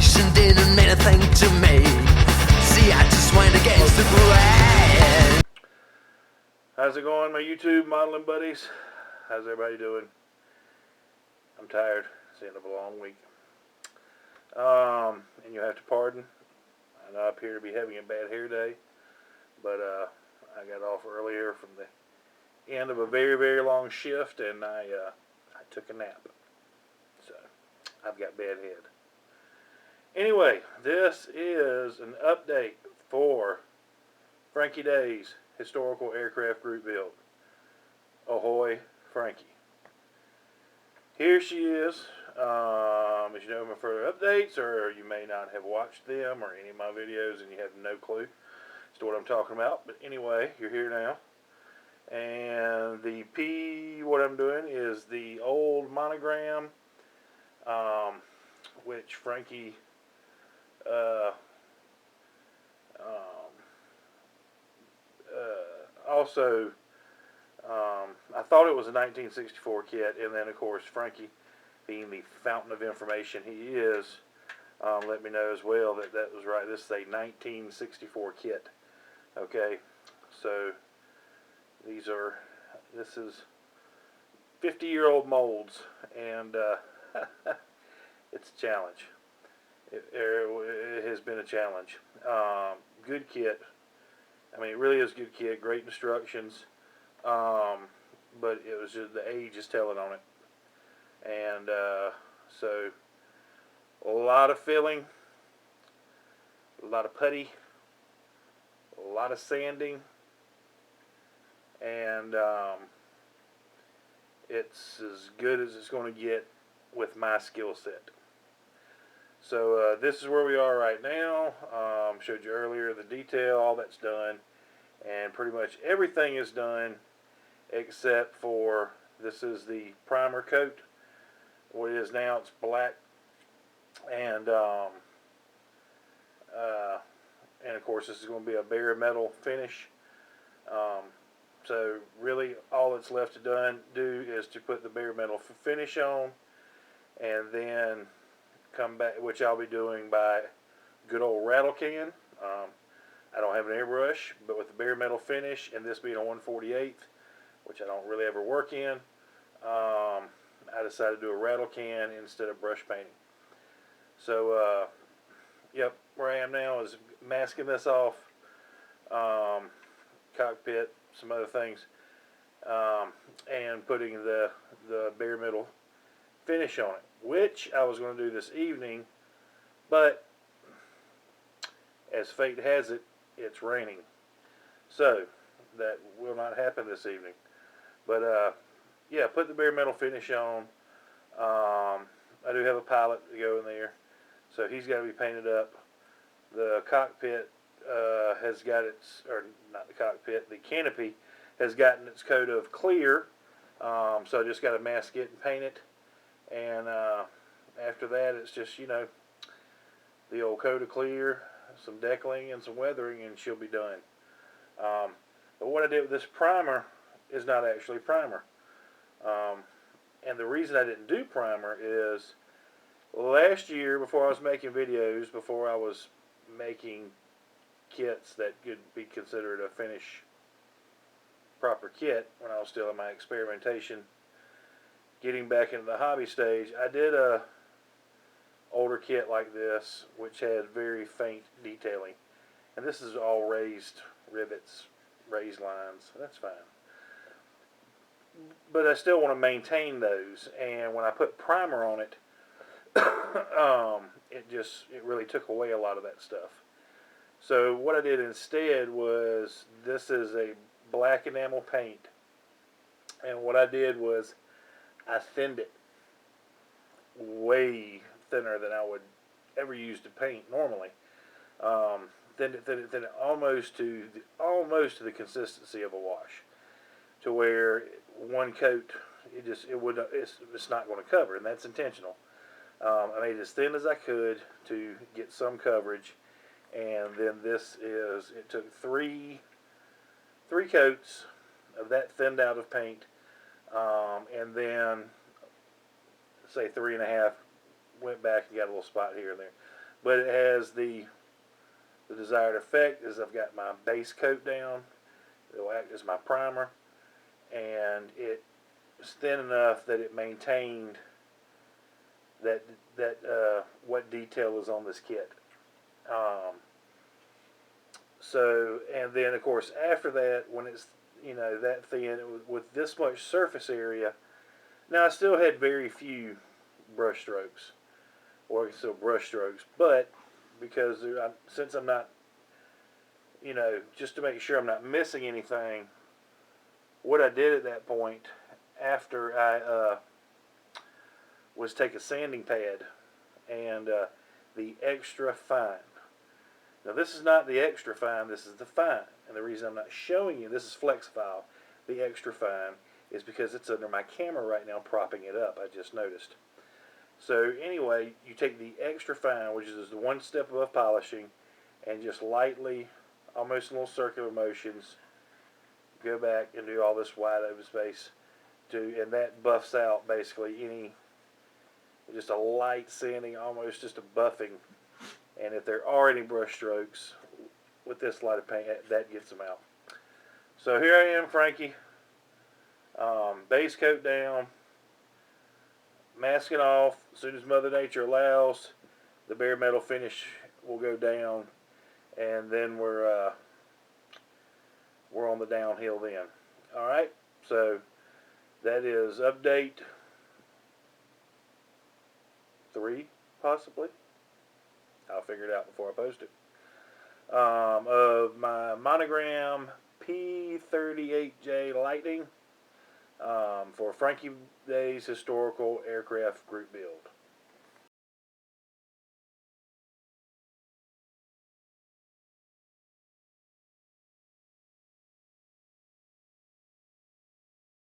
situation didn't mean a thing to me. See, I just went against the grain. How's it going, my YouTube modeling buddies? How's everybody doing? I'm tired. It's the end of a long week. And you have to pardon. I know I appear to be having a bad hair day, but I got off earlier from the end of a very, very long shift, and I took a nap. So I've got bad head. Anyway, this is an update for Frankie Day's Historical Aircraft Group Build. Ahoy, Frankie. Here she is. As you know, my further updates, or you may not have watched them or any of my videos and you have no clue as to what I'm talking about. But anyway, you're here now. And the what I'm doing is the old monogram, which Frankie also, I thought it was a 1964 kit, and then of course Frankie, being the fountain of information he is, let me know as well that that was right. This is a 1964 kit. Okay, so this is 50-year-old molds, and it's a challenge. It has been a challenge. Good kit. I mean, it really is a good kit. Great instructions. But it was just the age is telling on it. And so a lot of filling, a lot of putty, a lot of sanding, and it's as good as it's going to get with my skill set. So this is where we are right now. Showed you earlier the detail, all that's done, and pretty much everything is done except for this is the primer coat. What it is now, it's black, and of course this is going to be a bare metal finish. So really all that's left to do is to put the bare metal finish on, and then come back, which I'll be doing by good old rattle can. I don't have an airbrush, but with the bare metal finish, and this being a 1/48, which I don't really ever work in, I decided to do a rattle can instead of brush painting. So, yep, where I am now is masking this off, cockpit, some other things, and putting the bare metal finish on it, which I was going to do this evening, but as fate has it, it's raining, so that will not happen this evening. But yeah, put the bare metal finish on. I do have a pilot to go in there, so he's got to be painted up. The cockpit has got its, or not the cockpit, the canopy has gotten its coat of clear, so I just got to mask it and paint it. And after that, it's just, you know, the old coat of clear, some deckling, and some weathering, and she'll be done. But what I did with this primer is not actually primer. And the reason I didn't do primer is last year, before I was making videos, before I was making kits that could be considered a finish proper kit, when I was still in my experimentation, getting back into the hobby stage, I did a older kit like this, which had very faint detailing. And this is all raised rivets, raised lines. That's fine. But I still want to maintain those. And when I put primer on it, it really took away a lot of that stuff. So what I did instead was, this is a black enamel paint. And what I did was, I thinned it way thinner than I would ever use to paint normally. Thinned it almost to the consistency of a wash, to where one coat it's not going to cover, and that's intentional. I made it as thin as I could to get some coverage, and then it took three coats of that thinned out of paint, and then say 3.5, went back and got a little spot here and there. but it has the desired effect. Is I've got my base coat down. It will act as my primer, and it's thin enough that it maintained that what detail is on this kit. Um, so, and then of course after that, when it's that thin with this much surface area, now I still had very few brush strokes, or still brush strokes, but because since I'm not, just to make sure I'm not missing anything, what I did at that point after I was take a sanding pad and the extra fine. Now this is not the extra fine, this is the fine. And the reason I'm not showing you, this is Flexfile, the extra fine, is because it's under my camera right now propping it up, I just noticed. So anyway, you take the extra fine, which is the one step above polishing, and just lightly, almost in little circular motions, go back and do all this wide open space, and that buffs out basically just a light sanding, almost just a buffing. And if there are any brush strokes with this light of paint, that gets them out. So here I am, Frankie. Base coat down, masking off. As soon as Mother Nature allows, the bare metal finish will go down, and then we're on the downhill then. All right. So that is update 3, possibly. I'll figure it out before I post it. Of my Monogram P38J Lightning for Frankie Day's Historical Aircraft Group Build.